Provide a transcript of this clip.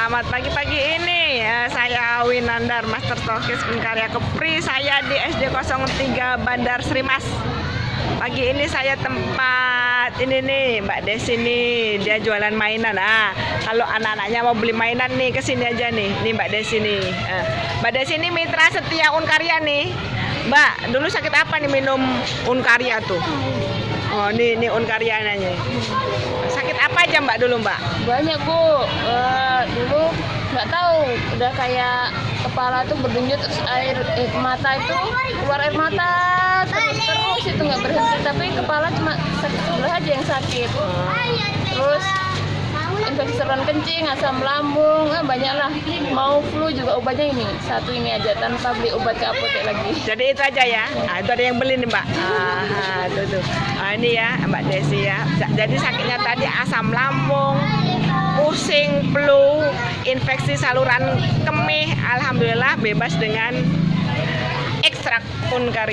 Selamat pagi-pagi ini ya, saya Winandar Master Tokis Karya Kepri. Saya di SD 03 Bandar Srimas. Pagi ini saya tempat ini nih Mbak Desi nih, dia jualan mainan. Kalau anak-anaknya mau beli mainan nih kesini aja nih. Nih Mbak Desi nih. Mbak Desi ini mitra setia Unkarya nih. Mbak, dulu sakit apa nih minum Unkarya tuh? Oh, ini Unkarya nanya. Sakit apa aja Mbak dulu Mbak? Banyak Bu, dulu nggak tahu, udah kayak kepala tuh berdenyut, terus air mata itu keluar air mata terus itu nggak berhenti, tapi kepala cuma sakit sebelah aja yang sakit. Terus infeksi saluran kencing, asam lambung, banyak lah. Mau flu juga obatnya ini satu ini aja tanpa beli obat ke apotek lagi. Jadi itu aja ya. Itu ada yang beli nih Mbak. Tuh. Ini ya Mbak Desi ya. Jadi sakitnya tadi asam lambung, pusing, flu, infeksi saluran kemih. Alhamdulillah bebas dengan ekstrak Unkarya.